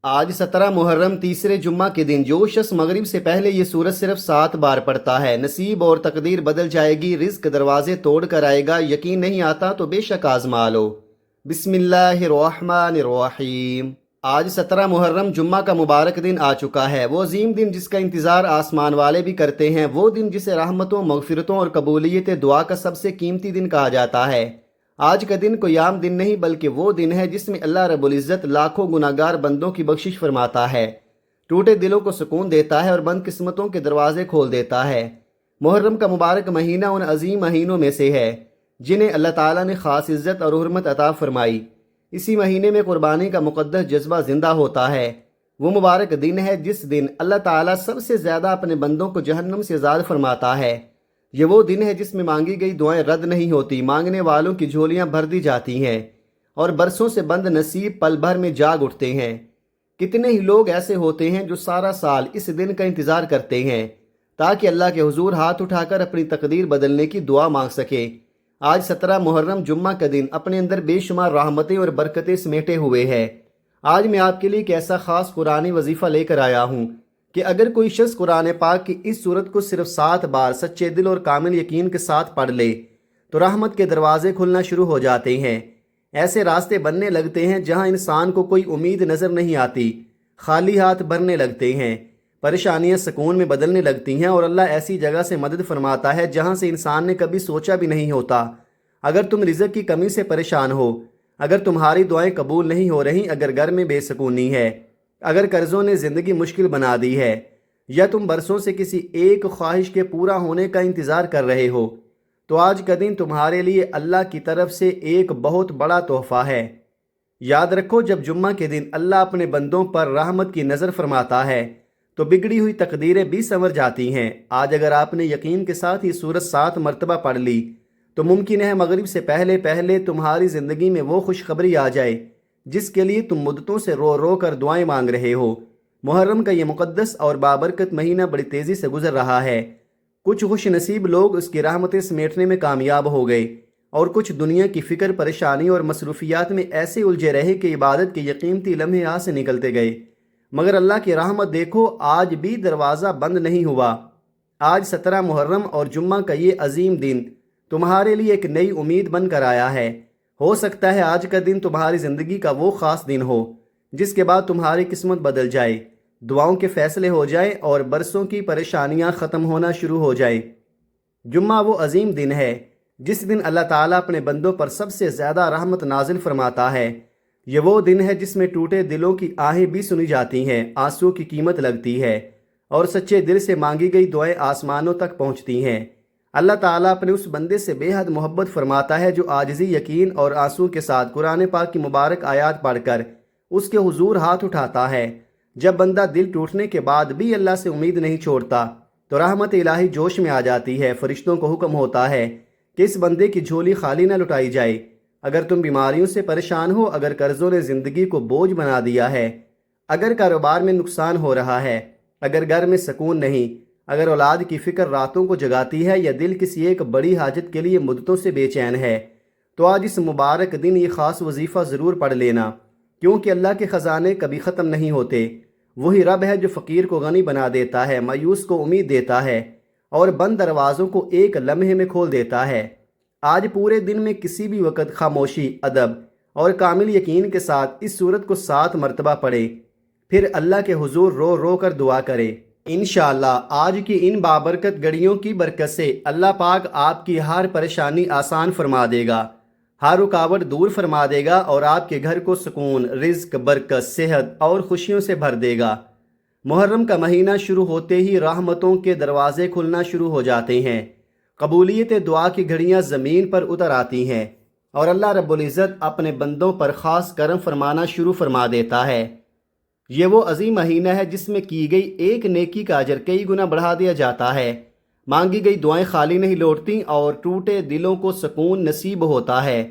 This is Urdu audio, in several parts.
آج 17 محرم تیسرے جمعہ کے دن جو شخص مغرب سے پہلے یہ سورت صرف 7 بار پڑھتا ہے، نصیب اور تقدیر بدل جائے گی، رزق دروازے توڑ کر آئے گا۔ یقین نہیں آتا تو بے شک آزما لو۔ بسم اللہ الرحمن الرحیم۔ آج 17 محرم جمعہ کا مبارک دن آ چکا ہے، وہ عظیم دن جس کا انتظار آسمان والے بھی کرتے ہیں، وہ دن جسے رحمتوں، مغفرتوں اور قبولیت دعا کا سب سے قیمتی دن کہا جاتا ہے۔ آج کا دن کوئی عام دن نہیں بلکہ وہ دن ہے جس میں اللہ رب العزت لاکھوں گناہگار بندوں کی بخشش فرماتا ہے، ٹوٹے دلوں کو سکون دیتا ہے اور بند قسمتوں کے دروازے کھول دیتا ہے۔ محرم کا مبارک مہینہ ان عظیم مہینوں میں سے ہے جنہیں اللہ تعالیٰ نے خاص عزت اور حرمت عطا فرمائی۔ اسی مہینے میں قربانی کا مقدس جذبہ زندہ ہوتا ہے۔ وہ مبارک دن ہے جس دن اللہ تعالیٰ سب سے زیادہ اپنے بندوں کو جہنم سے آزاد فرماتا ہے۔ یہ وہ دن ہے جس میں مانگی گئی دعائیں رد نہیں ہوتی، مانگنے والوں کی جھولیاں بھر دی جاتی ہیں اور برسوں سے بند نصیب پل بھر میں جاگ اٹھتے ہیں۔ کتنے ہی لوگ ایسے ہوتے ہیں جو سارا سال اس دن کا انتظار کرتے ہیں تاکہ اللہ کے حضور ہاتھ اٹھا کر اپنی تقدیر بدلنے کی دعا مانگ سکے۔ آج 17 محرم جمعہ کا دن اپنے اندر بے شمار رحمتیں اور برکتیں سمیٹے ہوئے ہے۔ آج میں آپ کے لیے ایک ایسا خاص قرآنی وظیفہ لے کر آیا ہوں کہ اگر کوئی شخص قرآن پاک کی اس صورت کو صرف 7 بار سچے دل اور کامل یقین کے ساتھ پڑھ لے تو رحمت کے دروازے کھلنا شروع ہو جاتے ہیں۔ ایسے راستے بننے لگتے ہیں جہاں انسان کو کوئی امید نظر نہیں آتی، خالی ہاتھ بھرنے لگتے ہیں، پریشانیاں سکون میں بدلنے لگتی ہیں اور اللہ ایسی جگہ سے مدد فرماتا ہے جہاں سے انسان نے کبھی سوچا بھی نہیں ہوتا۔ اگر تم رزق کی کمی سے پریشان ہو، اگر تمہاری دعائیں قبول نہیں ہو رہی، اگر گھر میں بے سکونی ہے، اگر قرضوں نے زندگی مشکل بنا دی ہے، یا تم برسوں سے کسی ایک خواہش کے پورا ہونے کا انتظار کر رہے ہو، تو آج کا دن تمہارے لیے اللہ کی طرف سے ایک بہت بڑا تحفہ ہے۔ یاد رکھو، جب جمعہ کے دن اللہ اپنے بندوں پر رحمت کی نظر فرماتا ہے تو بگڑی ہوئی تقدیریں بھی سنور جاتی ہیں۔ آج اگر آپ نے یقین کے ساتھ یہ سورت 7 مرتبہ پڑھ لی تو ممکن ہے مغرب سے پہلے پہلے تمہاری زندگی میں وہ خوشخبری آ جائے جس کے لیے تم مدتوں سے رو رو کر دعائیں مانگ رہے ہو۔ محرم کا یہ مقدس اور بابرکت مہینہ بڑی تیزی سے گزر رہا ہے۔ کچھ خوش نصیب لوگ اس کی رحمتیں سمیٹنے میں کامیاب ہو گئے اور کچھ دنیا کی فکر، پریشانی اور مصروفیات میں ایسے الجھے رہے کہ عبادت کے یہ قیمتی لمحے ہاتھ سے نکلتے گئے۔ مگر اللہ کی رحمت دیکھو، آج بھی دروازہ بند نہیں ہوا۔ آج 17 محرم اور جمعہ کا یہ عظیم دن تمہارے لیے ایک نئی امید بن کر آیا ہے۔ ہو سکتا ہے آج کا دن تمہاری زندگی کا وہ خاص دن ہو جس کے بعد تمہاری قسمت بدل جائے، دعاؤں کے فیصلے ہو جائیں اور برسوں کی پریشانیاں ختم ہونا شروع ہو جائیں۔ جمعہ وہ عظیم دن ہے جس دن اللہ تعالیٰ اپنے بندوں پر سب سے زیادہ رحمت نازل فرماتا ہے۔ یہ وہ دن ہے جس میں ٹوٹے دلوں کی آہیں بھی سنی جاتی ہیں، آنسو کی قیمت لگتی ہے اور سچے دل سے مانگی گئی دعائیں آسمانوں تک پہنچتی ہیں۔ اللہ تعالیٰ اپنے اس بندے سے بے حد محبت فرماتا ہے جو عاجزی، یقین اور آنسو کے ساتھ قرآن پاک کی مبارک آیات پڑھ کر اس کے حضور ہاتھ اٹھاتا ہے۔ جب بندہ دل ٹوٹنے کے بعد بھی اللہ سے امید نہیں چھوڑتا تو رحمت الہی جوش میں آ جاتی ہے۔ فرشتوں کو حکم ہوتا ہے کہ اس بندے کی جھولی خالی نہ لٹائی جائے۔ اگر تم بیماریوں سے پریشان ہو، اگر قرضوں نے زندگی کو بوجھ بنا دیا ہے، اگر کاروبار میں نقصان ہو رہا ہے، اگر گھر میں سکون نہیں، اگر اولاد کی فکر راتوں کو جگاتی ہے یا دل کسی ایک بڑی حاجت کے لیے مدتوں سے بے چین ہے، تو آج اس مبارک دن یہ خاص وظیفہ ضرور پڑھ لینا، کیونکہ اللہ کے خزانے کبھی ختم نہیں ہوتے۔ وہی رب ہے جو فقیر کو غنی بنا دیتا ہے، مایوس کو امید دیتا ہے اور بند دروازوں کو ایک لمحے میں کھول دیتا ہے۔ آج پورے دن میں کسی بھی وقت خاموشی، ادب اور کامل یقین کے ساتھ اس سورت کو 7 مرتبہ پڑھے، پھر اللہ کے حضور رو رو کر دعا کرے۔ انشاءاللہ آج کی ان بابرکت گھڑیوں کی برکت سے اللہ پاک آپ کی ہر پریشانی آسان فرما دے گا، ہر رکاوٹ دور فرما دے گا اور آپ کے گھر کو سکون، رزق، برکت، صحت اور خوشیوں سے بھر دے گا۔ محرم کا مہینہ شروع ہوتے ہی رحمتوں کے دروازے کھلنا شروع ہو جاتے ہیں، قبولیت دعا کی گھڑیاں زمین پر اتر آتی ہیں اور اللہ رب العزت اپنے بندوں پر خاص کرم فرمانا شروع فرما دیتا ہے۔ یہ وہ عظیم مہینہ ہے جس میں کی گئی ایک نیکی کا اجر کئی گنا بڑھا دیا جاتا ہے، مانگی گئی دعائیں خالی نہیں لوٹتی اور ٹوٹے دلوں کو سکون نصیب ہوتا ہے۔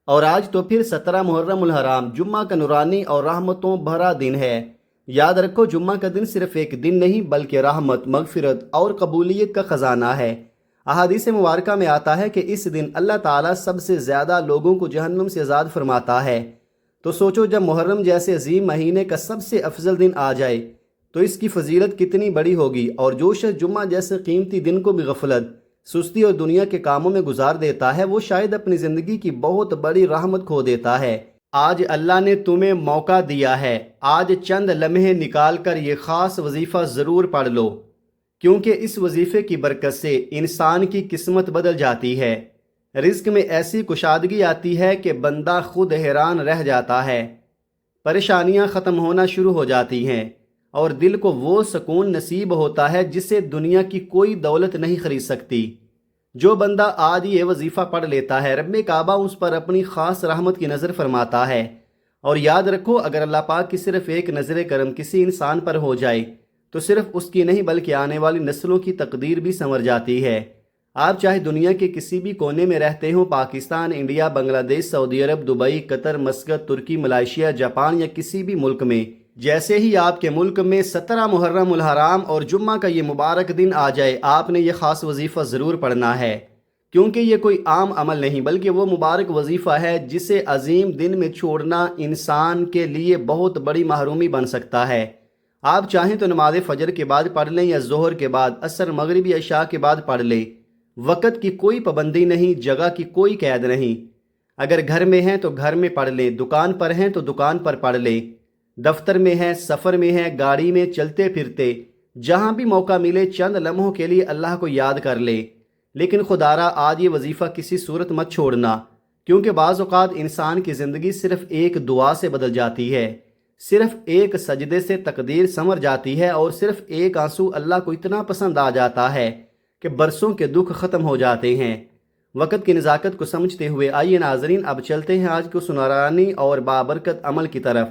اور آج تو پھر 17 محرم الحرام جمعہ کا نورانی اور رحمتوں بھرا دن ہے۔ یاد رکھو، جمعہ کا دن صرف ایک دن نہیں بلکہ رحمت، مغفرت اور قبولیت کا خزانہ ہے۔ احادیث مبارکہ میں آتا ہے کہ اس دن اللہ تعالیٰ سب سے زیادہ لوگوں کو جہنم سے آزاد فرماتا ہے۔ تو سوچو جب محرم جیسے عظیم مہینے کا سب سے افضل دن آ جائے تو اس کی فضیلت کتنی بڑی ہوگی، اور جو شخص جمعہ جیسے قیمتی دن کو بھی غفلت، سستی اور دنیا کے کاموں میں گزار دیتا ہے، وہ شاید اپنی زندگی کی بہت بڑی رحمت کھو دیتا ہے۔ آج اللہ نے تمہیں موقع دیا ہے، آج چند لمحے نکال کر یہ خاص وظیفہ ضرور پڑھ لو، کیونکہ اس وظیفے کی برکت سے انسان کی قسمت بدل جاتی ہے، رزق میں ایسی کشادگی آتی ہے کہ بندہ خود حیران رہ جاتا ہے، پریشانیاں ختم ہونا شروع ہو جاتی ہیں، اور دل کو وہ سکون نصیب ہوتا ہے جسے دنیا کی کوئی دولت نہیں خرید سکتی۔ جو بندہ آج یہ وظیفہ پڑھ لیتا ہے، رب کعبہ اس پر اپنی خاص رحمت کی نظر فرماتا ہے۔ اور یاد رکھو، اگر اللہ پاک کی صرف ایک نظر کرم کسی انسان پر ہو جائے تو صرف اس کی نہیں بلکہ آنے والی نسلوں کی تقدیر بھی سنور جاتی ہے۔ آپ چاہے دنیا کے کسی بھی کونے میں رہتے ہوں، پاکستان، انڈیا، بنگلہ دیش، سعودی عرب، دبئی، قطر، مسقط، ترکی، ملائیشیا، جاپان یا کسی بھی ملک میں، جیسے ہی آپ کے ملک میں 17 محرم الحرام اور جمعہ کا یہ مبارک دن آ جائے، آپ نے یہ خاص وظیفہ ضرور پڑھنا ہے، کیونکہ یہ کوئی عام عمل نہیں بلکہ وہ مبارک وظیفہ ہے جسے عظیم دن میں چھوڑنا انسان کے لیے بہت بڑی محرومی بن سکتا ہے۔ آپ چاہیں تو نماز فجر کے بعد پڑھ لیں یا ظہر کے بعد، عصر، مغرب یا عشاء کے بعد پڑھ لیں، وقت کی کوئی پابندی نہیں، جگہ کی کوئی قید نہیں۔ اگر گھر میں ہیں تو گھر میں پڑھ لیں، دکان پر ہیں تو دکان پر پڑھ لیں، دفتر میں ہیں، سفر میں ہیں، گاڑی میں، چلتے پھرتے، جہاں بھی موقع ملے چند لمحوں کے لیے اللہ کو یاد کر لیں۔ لیکن خدارا آج یہ وظیفہ کسی صورت مت چھوڑنا، کیونکہ بعض اوقات انسان کی زندگی صرف ایک دعا سے بدل جاتی ہے، صرف ایک سجدے سے تقدیر سنور جاتی ہے، اور صرف ایک آنسو اللہ کو اتنا پسند آ جاتا ہے کہ برسوں کے دکھ ختم ہو جاتے ہیں۔ وقت کی نزاکت کو سمجھتے ہوئے آئیے ناظرین، اب چلتے ہیں آج کو سنورانی اور بابرکت عمل کی طرف۔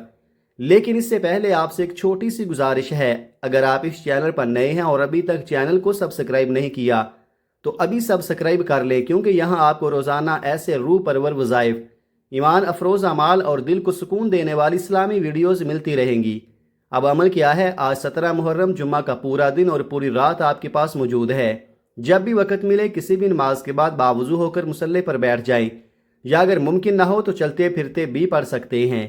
لیکن اس سے پہلے آپ سے ایک چھوٹی سی گزارش ہے، اگر آپ اس چینل پر نئے ہیں اور ابھی تک چینل کو سبسکرائب نہیں کیا تو ابھی سبسکرائب کر لیں، کیونکہ یہاں آپ کو روزانہ ایسے روح پرور وظائف، ایمان افروز اعمال اور دل کو سکون دینے والی اسلامی ویڈیوز ملتی رہیں گی۔ اب عمل کیا ہے؟ آج 17 محرم جمعہ کا پورا دن اور پوری رات آپ کے پاس موجود ہے۔ جب بھی وقت ملے کسی بھی نماز کے بعد باوضو ہو کر مصلی پر بیٹھ جائیں، یا اگر ممکن نہ ہو تو چلتے پھرتے بھی پڑھ سکتے ہیں۔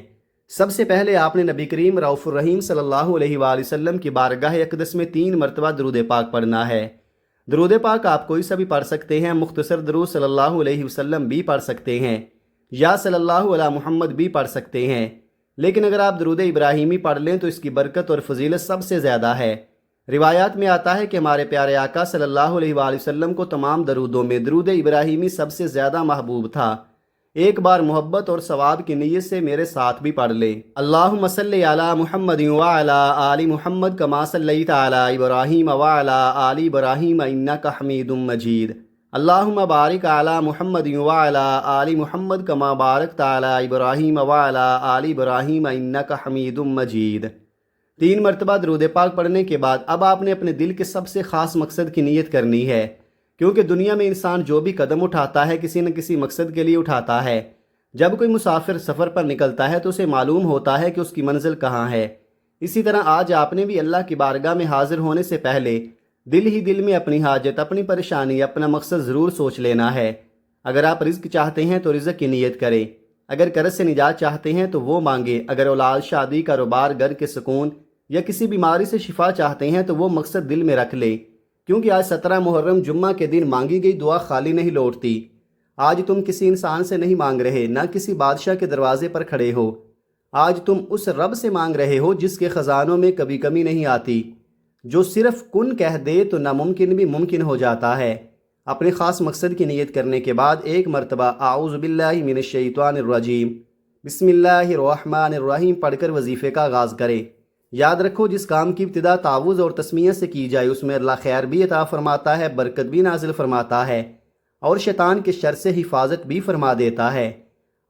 سب سے پہلے آپ نے نبی کریم رؤوف الرحیم صلی اللہ علیہ وآلہ وسلم کی بارگاہ اقدس میں 3 مرتبہ درود پاک پڑھنا ہے۔ درود پاک آپ کوئی سا بھی پڑھ سکتے ہیں، مختصر درود صلی اللہ علیہ وسلم بھی پڑھ سکتے ہیں، یا صلی اللہ علی محمد بھی پڑھ سکتے ہیں، لیکن اگر آپ درود ابراہیمی پڑھ لیں تو اس کی برکت اور فضیلت سب سے زیادہ ہے۔ روایات میں آتا ہے کہ ہمارے پیارے آقا صلی اللہ علیہ وآلہ وسلم کو تمام درودوں میں درود ابراہیمی سب سے زیادہ محبوب تھا۔ ایک بار محبت اور ثواب کی نیت سے میرے ساتھ بھی پڑھ لیں۔ اللہم صلی علی محمد وعلی آل محمد کما صلیت علی ابراہیم وعلی آل ابراہیم انک حمید مجید۔ اللہم بارک علی محمد وعلی آل محمد کما بارکت علی ابراہیم وعلی آل ابراہیم انک حمید مجید۔ 3 مرتبہ درود پاک پڑھنے کے بعد اب آپ نے اپنے دل کے سب سے خاص مقصد کی نیت کرنی ہے، کیونکہ دنیا میں انسان جو بھی قدم اٹھاتا ہے کسی نہ کسی مقصد کے لیے اٹھاتا ہے۔ جب کوئی مسافر سفر پر نکلتا ہے تو اسے معلوم ہوتا ہے کہ اس کی منزل کہاں ہے۔ اسی طرح آج آپ نے بھی اللہ کی بارگاہ میں حاضر ہونے سے پہلے دل ہی دل میں اپنی حاجت، اپنی پریشانی، اپنا مقصد ضرور سوچ لینا ہے۔ اگر آپ رزق چاہتے ہیں تو رزق کی نیت کریں، اگر قرض سے نجات چاہتے ہیں تو وہ مانگیں، اگر اولاد، شادی، کاروبار، گھر کے سکون یا کسی بیماری سے شفا چاہتے ہیں تو وہ مقصد دل میں رکھ لیں، کیونکہ آج 17 محرم جمعہ کے دن مانگی گئی دعا خالی نہیں لوٹتی۔ آج تم کسی انسان سے نہیں مانگ رہے، نہ کسی بادشاہ کے دروازے پر کھڑے ہو، آج تم اس رب سے مانگ رہے ہو جس کے خزانوں میں کبھی کمی نہیں آتی، جو صرف کن کہہ دے تو ناممکن بھی ممکن ہو جاتا ہے۔ اپنے خاص مقصد کی نیت کرنے کے بعد 1 مرتبہ اعوذ باللہ من الشیطان الرجیم بسم اللہ الرحمن الرحیم پڑھ کر وظیفے کا آغاز کریں۔ یاد رکھو، جس کام کی ابتدا تعوذ اور تسمیہ سے کی جائے اس میں اللہ خیر بھی عطا فرماتا ہے، برکت بھی نازل فرماتا ہے، اور شیطان کے شر سے حفاظت بھی فرما دیتا ہے۔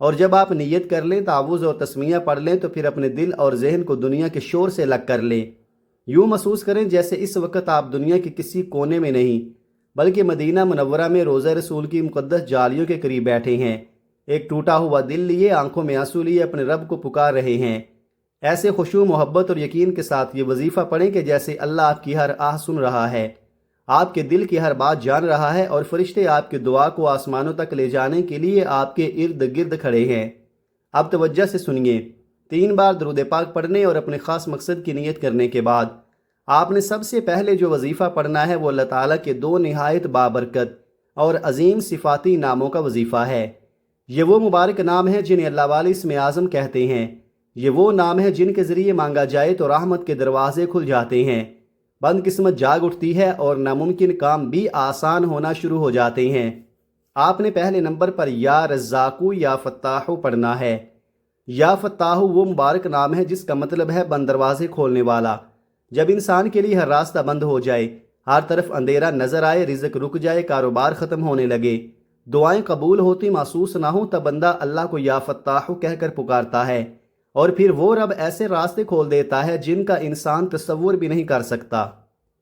اور جب آپ نیت کر لیں، تعوذ اور تسمیہ پڑھ لیں تو پھر اپنے دل اور ذہن کو دنیا کے شور سے الگ کر لیں۔ یوں محسوس کریں جیسے اس وقت آپ دنیا کے کسی کونے میں نہیں بلکہ مدینہ منورہ میں روضہ رسول کی مقدس جالیوں کے قریب بیٹھے ہیں، ایک ٹوٹا ہوا دل لیے، آنکھوں میں آنسو لیے اپنے رب کو پکار رہے ہیں۔ ایسے خشوع، محبت اور یقین کے ساتھ یہ وظیفہ پڑھیں کہ جیسے اللہ آپ کی ہر آہ سن رہا ہے، آپ کے دل کی ہر بات جان رہا ہے، اور فرشتے آپ کی دعا کو آسمانوں تک لے جانے کے لیے آپ کے ارد گرد کھڑے ہیں۔ اب توجہ سے سنیے، 3 بار درود پاک پڑھنے اور اپنے خاص مقصد کی نیت کرنے کے بعد آپ نے سب سے پہلے جو وظیفہ پڑھنا ہے وہ اللہ تعالیٰ کے 2 نہایت بابرکت اور عظیم صفاتی ناموں کا وظیفہ ہے۔ یہ وہ مبارک نام ہیں جنہیں اللہ والے اسم اعظم کہتے ہیں۔ یہ وہ نام ہیں جن کے ذریعے مانگا جائے تو رحمت کے دروازے کھل جاتے ہیں، بند قسمت جاگ اٹھتی ہے اور ناممکن کام بھی آسان ہونا شروع ہو جاتے ہیں۔ آپ نے پہلے نمبر پر یا رزاقو یا فتاحو پڑھنا ہے۔ یا فتاحو وہ مبارک نام ہے جس کا مطلب ہے بند دروازے کھولنے والا۔ جب انسان کے لیے ہر راستہ بند ہو جائے، ہر طرف اندھیرا نظر آئے، رزق رک جائے، کاروبار ختم ہونے لگے، دعائیں قبول ہوتی محسوس نہ ہوں، تب بندہ اللہ کو یا فتاحو کہہ کر پکارتا ہے، اور پھر وہ رب ایسے راستے کھول دیتا ہے جن کا انسان تصور بھی نہیں کر سکتا۔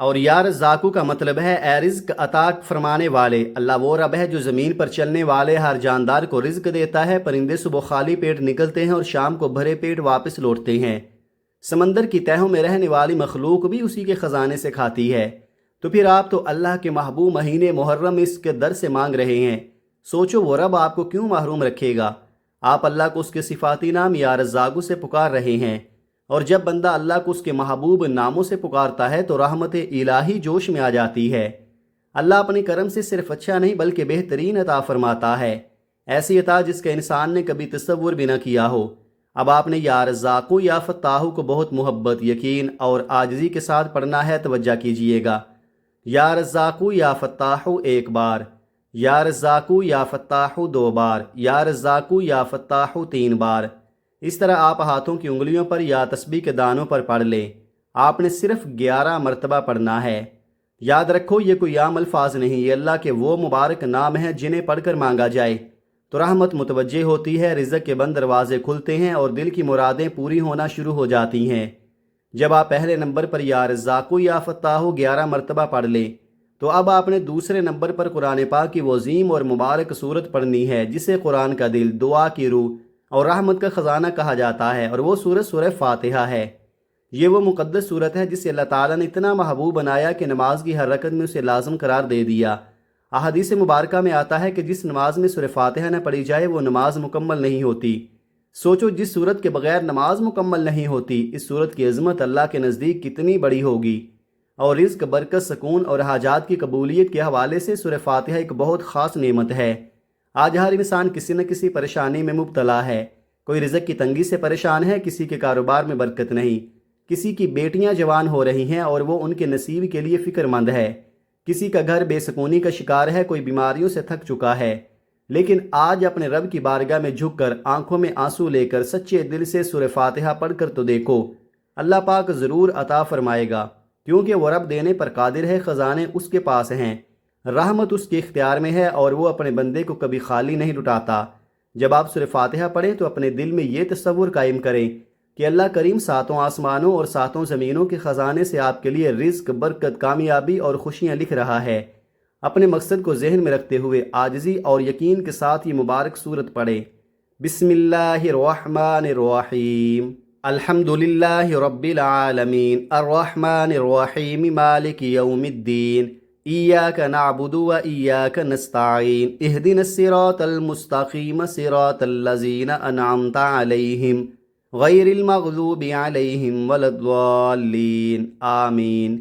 اور یا رزاقو کا مطلب ہے اے رزق عطا فرمانے والے۔ اللہ وہ رب ہے جو زمین پر چلنے والے ہر جاندار کو رزق دیتا ہے۔ پرندے صبح خالی پیٹ نکلتے ہیں اور شام کو بھرے پیٹ واپس لوٹتے ہیں۔ سمندر کی تہوں میں رہنے والی مخلوق بھی اسی کے خزانے سے کھاتی ہے۔ تو پھر آپ تو اللہ کے محبوب مہینے محرم اس کے در سے مانگ رہے ہیں، سوچو وہ رب آپ کو کیوں محروم رکھے گا؟ آپ اللہ کو اس کے صفاتی نام یا رزاقو سے پکار رہے ہیں، اور جب بندہ اللہ کو اس کے محبوب ناموں سے پکارتا ہے تو رحمت الہی جوش میں آ جاتی ہے۔ اللہ اپنے کرم سے صرف اچھا نہیں بلکہ بہترین عطا فرماتا ہے، ایسی عطا جس کا انسان نے کبھی تصور بھی نہ کیا ہو۔ اب آپ نے یا رزاقو یا فتاحو کو بہت محبت، یقین اور عاجزی کے ساتھ پڑھنا ہے، توجہ کیجئے گا۔ یا رزاقو یا فتاحو 1 بار، یا رزاقو یا فتاحو 2 بار، یا رزاقو یا فتاحو 3 بار۔ اس طرح آپ ہاتھوں کی انگلیوں پر یا تسبیح کے دانوں پر پڑھ لیں۔ آپ نے صرف 11 مرتبہ پڑھنا ہے۔ یاد رکھو یہ کوئی عام الفاظ نہیں، یہ اللہ کے وہ مبارک نام ہیں جنہیں پڑھ کر مانگا جائے تو رحمت متوجہ ہوتی ہے، رزق کے بند دروازے کھلتے ہیں اور دل کی مرادیں پوری ہونا شروع ہو جاتی ہیں۔ جب آپ پہلے نمبر پر یا رزاقو یا فتاحو 11 مرتبہ پڑھ لیں تو اب آپ نے دوسرے نمبر پر قرآن پاک کی وہ عظیم اور مبارک صورت پڑھنی ہے جسے قرآن کا دل، دعا کی روح اور رحمت کا خزانہ کہا جاتا ہے، اور وہ سورت سورہ فاتحہ ہے۔ یہ وہ مقدس صورت ہے جسے اللہ تعالیٰ نے اتنا محبوب بنایا کہ نماز کی ہر رکعت میں اسے لازم قرار دے دیا۔ احادیث مبارکہ میں آتا ہے کہ جس نماز میں سورہ فاتحہ نہ پڑھی جائے وہ نماز مکمل نہیں ہوتی۔ سوچو جس صورت کے بغیر نماز مکمل نہیں ہوتی، اس صورت کی عظمت اللہ کے نزدیک کتنی بڑی ہوگی۔ اور رزق، برکت، سکون اور حاجات کی قبولیت کے حوالے سے سورہ فاتحہ ایک بہت خاص نعمت ہے۔ آج ہر انسان کسی نہ کسی پریشانی میں مبتلا ہے۔ کوئی رزق کی تنگی سے پریشان ہے، کسی کے کاروبار میں برکت نہیں، کسی کی بیٹیاں جوان ہو رہی ہیں اور وہ ان کے نصیب کے لیے فکر مند ہے، کسی کا گھر بے سکونی کا شکار ہے، کوئی بیماریوں سے تھک چکا ہے۔ لیکن آج اپنے رب کی بارگاہ میں جھک کر، آنکھوں میں آنسو لے کر، سچے دل سے سورہ فاتحہ پڑھ کر تو دیکھو، اللہ پاک ضرور عطا فرمائے گا، کیونکہ وہ رب دینے پر قادر ہے، خزانے اس کے پاس ہیں، رحمت اس کے اختیار میں ہے، اور وہ اپنے بندے کو کبھی خالی نہیں لٹاتا۔ جب آپ سورہ فاتحہ پڑھیں تو اپنے دل میں یہ تصور قائم کریں کہ اللہ کریم 7 آسمانوں اور 7 زمینوں کے خزانے سے آپ کے لیے رزق، برکت، کامیابی اور خوشیاں لکھ رہا ہے۔ اپنے مقصد کو ذہن میں رکھتے ہوئے عاجزی اور یقین کے ساتھ یہ مبارک سورت پڑھیں۔ بسم اللہ الرحمن الرحیم، الحمدللہ رب العالمین، الرحمن الرحیم، مالک یوم الدین، ایاک نعبد و ایاک نستعین، اہدنا الصراط المستقیم، صراط الذین انعمت علیہم غیر المغضوب علیہم ولا الضالین، آمین۔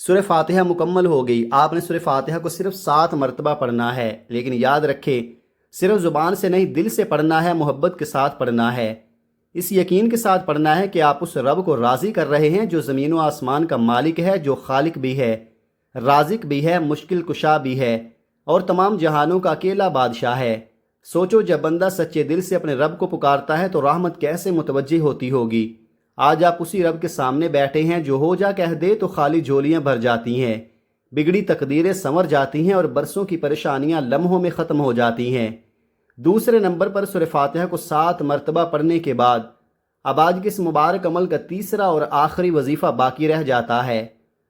سورہ فاتحہ مکمل ہو گئی۔ آپ نے سورہ فاتحہ کو صرف 7 مرتبہ پڑھنا ہے، لیکن یاد رکھیں صرف زبان سے نہیں، دل سے پڑھنا ہے، محبت کے ساتھ پڑھنا ہے، اس یقین کے ساتھ پڑھنا ہے کہ آپ اس رب کو راضی کر رہے ہیں جو زمین و آسمان کا مالک ہے، جو خالق بھی ہے، رازق بھی ہے، مشکل کشا بھی ہے، اور تمام جہانوں کا اکیلا بادشاہ ہے۔ سوچو جب بندہ سچے دل سے اپنے رب کو پکارتا ہے تو رحمت کیسے متوجہ ہوتی ہوگی۔ آج آپ اسی رب کے سامنے بیٹھے ہیں جو ہو جا کہہ دے تو خالی جھولیاں بھر جاتی ہیں، بگڑی تقدیریں سنور جاتی ہیں اور برسوں کی پریشانیاں لمحوں میں ختم ہو جاتی ہیں۔ دوسرے نمبر پر سورہ فاتحہ کو 7 مرتبہ پڑھنے کے بعد اب آج کے اس مبارک عمل کا تیسرا اور آخری وظیفہ باقی رہ جاتا ہے،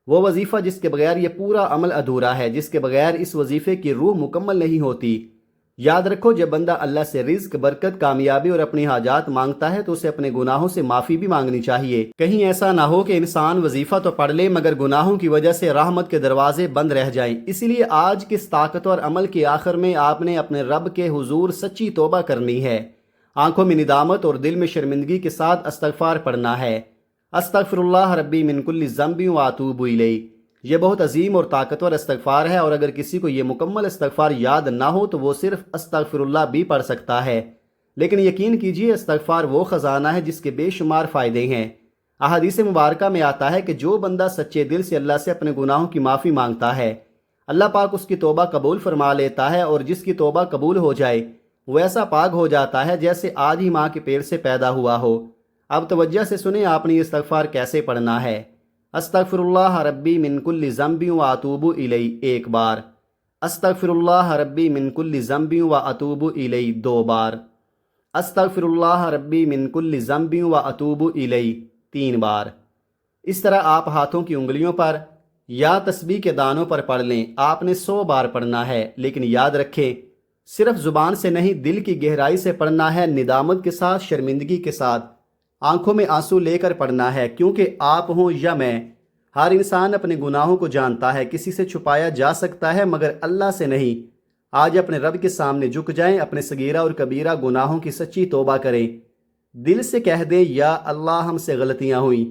وہ وظیفہ جس کے بغیر یہ پورا عمل ادھورا ہے، جس کے بغیر اس وظیفے کی روح مکمل نہیں ہوتی۔ یاد رکھو جب بندہ اللہ سے رزق، برکت، کامیابی اور اپنی حاجات مانگتا ہے تو اسے اپنے گناہوں سے معافی بھی مانگنی چاہیے۔ کہیں ایسا نہ ہو کہ انسان وظیفہ تو پڑھ لے مگر گناہوں کی وجہ سے رحمت کے دروازے بند رہ جائیں۔ اسی لیے آج کے اس طاقتور عمل کے آخر میں آپ نے اپنے رب کے حضور سچی توبہ کرنی ہے۔ آنکھوں میں ندامت اور دل میں شرمندگی کے ساتھ استغفار پڑھنا ہے۔ استغفراللہ ربی من کل ذنب و اتوب الیہ، یہ بہت عظیم اور طاقتور استغفار ہے، اور اگر کسی کو یہ مکمل استغفار یاد نہ ہو تو وہ صرف استغفراللہ بھی پڑھ سکتا ہے، لیکن یقین کیجئے استغفار وہ خزانہ ہے جس کے بے شمار فائدے ہیں۔ احادیث مبارکہ میں آتا ہے کہ جو بندہ سچے دل سے اللہ سے اپنے گناہوں کی معافی مانگتا ہے، اللہ پاک اس کی توبہ قبول فرما لیتا ہے، اور جس کی توبہ قبول ہو جائے وہ ایسا پاک ہو جاتا ہے جیسے آج ہی ماں کے پیٹ سے پیدا ہوا ہو۔ اب توجہ سے سنیں آپ نے یہ استغفار کیسے پڑھنا ہے۔ استغفراللہ ربی من کل ذنب و اتوب الیہ ایک بار، استغفراللہ ربی من کل ذنب و اتوب الیہ دو بار، استغفراللہ ربی من کل ذنب و اتوب الیہ تین بار۔ اس طرح آپ ہاتھوں کی انگلیوں پر یا تسبیح کے دانوں پر پڑھ لیں۔ آپ نے 100 بار پڑھنا ہے، لیکن یاد رکھیں صرف زبان سے نہیں، دل کی گہرائی سے پڑھنا ہے، ندامت کے ساتھ، شرمندگی کے ساتھ، آنکھوں میں آنسو لے کر پڑھنا ہے، کیونکہ آپ ہوں یا میں، ہر انسان اپنے گناہوں کو جانتا ہے، کسی سے چھپایا جا سکتا ہے مگر اللہ سے نہیں۔ آج اپنے رب کے سامنے جھک جائیں، اپنے صغیرہ اور کبیرہ گناہوں کی سچی توبہ کریں، دل سے کہہ دیں یا اللہ ہم سے غلطیاں ہوئیں،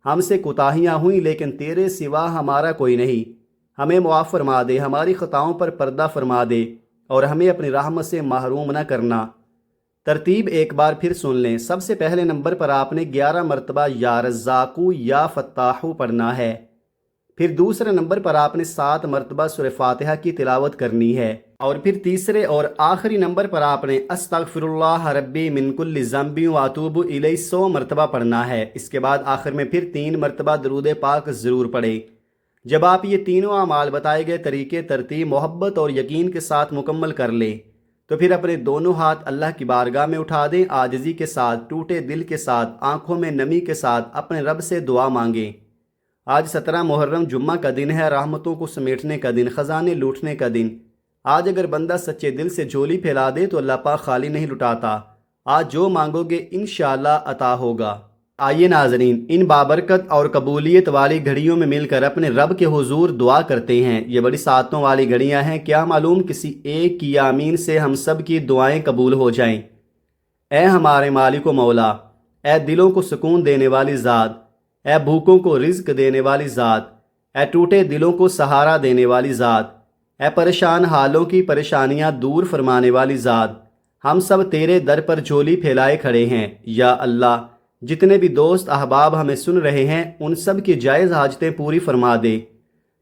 ہم سے کوتاہیاں ہوئیں، لیکن تیرے سوا ہمارا کوئی نہیں، ہمیں معاف فرما دے، ہماری خطاؤں پر پردہ فرما دے اور ہمیں اپنی رحمت سے محروم نہ کرنا۔ ترتیب ایک بار پھر سن لیں۔ سب سے پہلے نمبر پر آپ نے 11 مرتبہ یا رزاقو یا فتاحو پڑھنا ہے، پھر دوسرے نمبر پر آپ نے 7 مرتبہ سورہ فاتحہ کی تلاوت کرنی ہے، اور پھر تیسرے اور آخری نمبر پر آپ نے استغفراللہ ربی من کل ذنب و اتوب الیہ 100 مرتبہ پڑھنا ہے۔ اس کے بعد آخر میں پھر 3 مرتبہ درود پاک ضرور پڑھیں۔ جب آپ یہ تینوں اعمال بتائے گئے طریقے ترتیب محبت اور یقین کے ساتھ مکمل کر لیں تو پھر اپنے دونوں ہاتھ اللہ کی بارگاہ میں اٹھا دیں، عاجزی کے ساتھ، ٹوٹے دل کے ساتھ، آنکھوں میں نمی کے ساتھ اپنے رب سے دعا مانگیں۔ آج 17 محرم جمعہ کا دن ہے، رحمتوں کو سمیٹنے کا دن، خزانے لوٹنے کا دن۔ آج اگر بندہ سچے دل سے جھولی پھیلا دے تو اللہ پاک خالی نہیں لٹاتا۔ آج جو مانگو گے انشاءاللہ عطا ہوگا۔ آئیے ناظرین، ان بابرکت اور قبولیت والی گھڑیوں میں مل کر اپنے رب کے حضور دعا کرتے ہیں۔ یہ بڑی سعادتوں والی گھڑیاں ہیں، کیا معلوم کسی ایک کی آمین سے ہم سب کی دعائیں قبول ہو جائیں۔ اے ہمارے مالک و مولا، اے دلوں کو سکون دینے والی ذات، اے بھوکوں کو رزق دینے والی ذات، اے ٹوٹے دلوں کو سہارا دینے والی ذات، اے پریشان حالوں کی پریشانیاں دور فرمانے والی ذات، ہم سب تیرے در پر جھولی پھیلائے کھڑے ہیں۔ یا اللہ، جتنے بھی دوست احباب ہمیں سن رہے ہیں ان سب کی جائز حاجتیں پوری فرما دے۔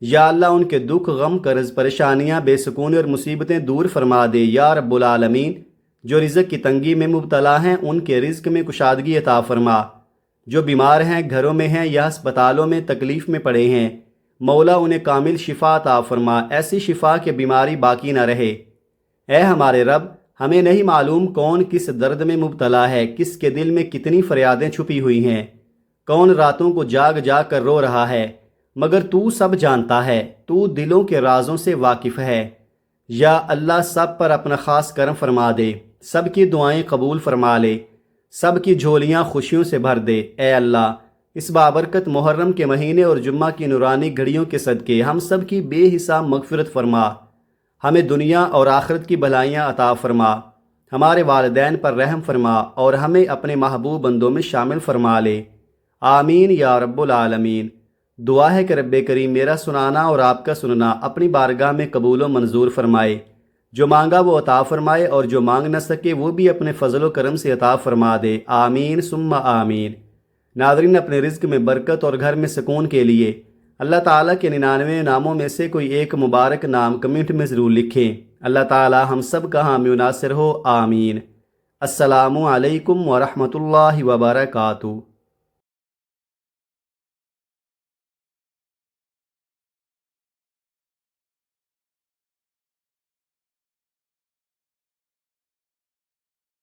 یا اللہ، ان کے دکھ، غم، قرض، پریشانیاں، بے سکونی اور مصیبتیں دور فرما دے۔ یا رب العالمین، جو رزق کی تنگی میں مبتلا ہیں ان کے رزق میں کشادگی عطا فرما۔ جو بیمار ہیں، گھروں میں ہیں یا ہسپتالوں میں تکلیف میں پڑے ہیں، مولا انہیں کامل شفا عطا فرما، ایسی شفا کہ بیماری باقی نہ رہے۔ اے ہمارے رب، ہمیں نہیں معلوم کون کس درد میں مبتلا ہے، کس کے دل میں کتنی فریادیں چھپی ہوئی ہیں، کون راتوں کو جاگ جاگ کر رو رہا ہے، مگر تو سب جانتا ہے، تو دلوں کے رازوں سے واقف ہے۔ یا اللہ، سب پر اپنا خاص کرم فرما دے، سب کی دعائیں قبول فرما لے، سب کی جھولیاں خوشیوں سے بھر دے۔ اے اللہ، اس بابرکت محرم کے مہینے اور جمعہ کی نورانی گھڑیوں کے صدقے ہم سب کی بے حساب مغفرت فرما، ہمیں دنیا اور آخرت کی بھلائیاں عطا فرما، ہمارے والدین پر رحم فرما اور ہمیں اپنے محبوب بندوں میں شامل فرما لے۔ آمین یا رب العالمین۔ دعا ہے کہ رب کریم میرا سنانا اور آپ کا سننا اپنی بارگاہ میں قبول و منظور فرمائے، جو مانگا وہ عطا فرمائے اور جو مانگ نہ سکے وہ بھی اپنے فضل و کرم سے عطا فرما دے۔ آمین ثم آمین۔ ناظرین، اپنے رزق میں برکت اور گھر میں سکون کے لیے اللہ تعالیٰ کے 99 ناموں میں سے کوئی ایک مبارک نام کمنٹ میں ضرور لکھیں۔ اللہ تعالیٰ ہم سب کا حامی و ناصر ہو، آمین۔ السلام علیکم ورحمۃ اللہ وبرکاتہ۔